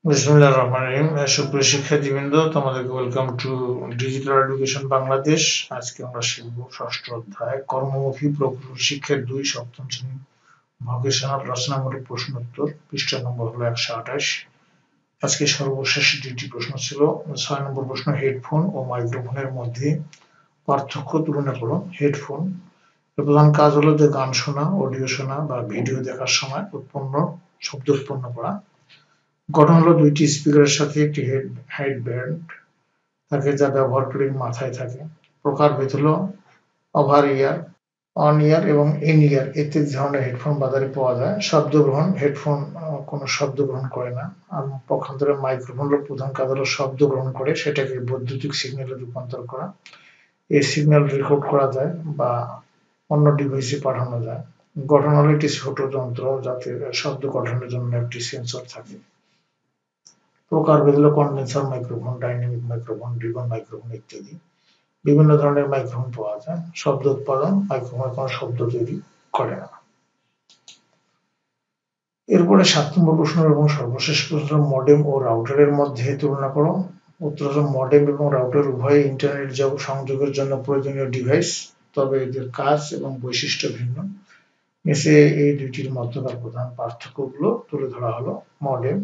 বিসমিল্লাহির রহমানির রহিম। সুপ্রিয় শিক্ষার্থীবৃন্দ, তোমাদেরকে welcome to digital education Bangladesh. আজকে আমরা শিখব ষষ্ঠ অধ্যায় কর্মমুখী প্রকৌশল শিক্ষার ২ সপ্তম শ্রেণী ভোকেশনাল রচনামূলক প্রশ্নোত্তর। পৃষ্ঠা নম্বর হলো ১২৮। আজকে সর্বশেষ দুইটি প্রশ্ন ছিল। ৬ নম্বর প্রশ্ন, হেডফোন ও মাইক্রোফোনের মধ্যে পার্থক্য তুলনা করো। হেডফোন এর প্রধান কাজ হলো যে গান শোনা, অডিও শোনা বা ভিডিও দেখার সময় শব্দ উৎপন্ন করা। গঠন হলো দুইটি স্পিকারের সাথে একটি হেডব্যান্ড থাকে যা ব্যবহারকারীর মাথায় থাকে। প্রকারভেদ হলো ওভার ইয়ার, অন ইয়ার এবং ইন ইয়ার ইত্যাদি ধরনের হেডফোন বাজারে পাওয়া যায়। শব্দ গ্রহণ, হেডফোন কোনো শব্দ গ্রহণ করে না। আর পক্ষান্তরে মাইক্রোফোন হলো প্রধান কাজ হলো শব্দ গ্রহণ করে সেটাকে বৈদ্যুতিক সিগন্যালে রূপান্তর করা। এই সিগন্যাল রেকর্ড করা যায় বা অন্য ডিভাইসে পাঠানো যায়। গঠন হলো একটি ছোট যন্ত্র যাতে শব্দ গঠনের জন্য একটি সেন্সর থাকে। প্রকারভেদ হলো condenser microphone, dynamic microphone, ribbon microphone ইত্যাদি। বিভিন্ন ধরনের মাইক্রোফোন পাওয়া যায়। শব্দ উৎপাদন, মাইক্রোফোন কোনো শব্দ তৈরি করে না। এরপরে ৭ নম্বর প্রশ্ন এবং সর্বশেষ প্রশ্ন, মডেম ও রাউটারের মধ্যে তুলনা করো। উত্তর হলো মডেম এবং রাউটার উভয়ই ইন্টারনেট সংযোগের জন্য প্রয়োজনীয় ডিভাইস, তবে এদের কাজ এবং বৈশিষ্ট্য ভিন্ন। নিচে এই দুইটির মধ্যকার প্রধান পার্থক্যগুলো তুলে ধরা হলো। মডেম,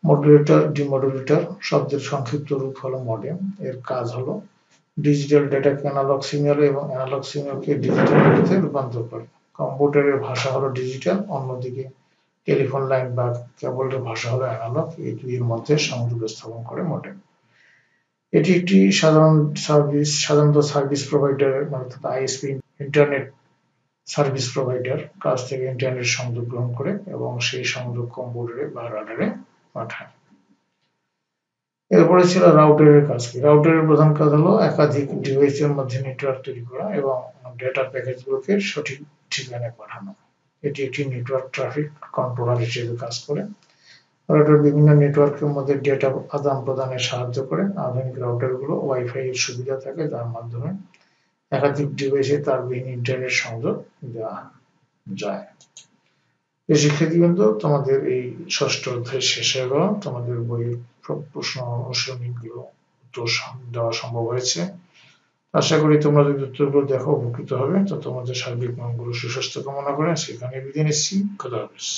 মডুলেটর, ডিমডুলেটর শব্দের সংক্ষিপ্ত রূপ হলো মডেম। এর কাজ হলো ডিজিটাল ডেটাকে অ্যানালগ সিগন্যালে এবং অ্যানালগ সিগন্যালকে ডিজিটাল ডেটাতে রূপান্তর করে। কম্পিউটারের ভাষা হলো ডিজিটাল, অন্যদিকে টেলিফোন লাইন বা কেবলের ভাষা হলো অ্যানালগ। এই দুইয়ের মধ্যে সংযোগ স্থাপন করে মডেম। এটি একটি সাধারণত সার্ভিস প্রোভাইডার অর্থাৎ আইএসপি, ইন্টারনেট সার্ভিস প্রোভাইডার কাছ থেকে ইন্টারনেট সংযোগ গ্রহণ করে এবং সেই সংযোগ কম্পিউটারে বা রাডারে পাঠায়। এরপরে ছিল রাউটারের কাজ কি। রাউটারের প্রধান কাজ হলো একাধিক ডিভাইসের মধ্যে নেটওয়ার্ক তৈরি করা এবং ডেটা প্যাকেজগুলোকে সঠিক ঠিকানায় পাঠানো। এটি একটি নেটওয়ার্ক ট্রাফিক কন্ট্রোলার হিসেবে কাজ করে। রাউটার বিভিন্ন নেটওয়ার্কের মধ্যে ডেটা আদান প্রদানে সাহায্য করে। আধুনিক রাউটারগুলো ওয়াইফাই এর সুবিধা থাকে যার মাধ্যমে একাধিক ডিভাইসে তারবিহীন ইন্টারনেট সংযোগ দেওয়া যায়। শিক্ষার্থীবৃন্দ, তোমাদের এই ষষ্ঠ অধ্যায় শেষে হলো। তোমাদের বইয়ের প্রশ্ন অনুশীলনীগুলো উত্তর দেওয়া সম্ভব হয়েছে। আশা করি তোমরা যদি উত্তরগুলো দেখো উপকৃত হবে। তো তোমাদের সার্বিক মঙ্গল সুস্বাস্থ্য কামনা করে সেখানে বিদায় নিচ্ছি। খোদা হাফেজ।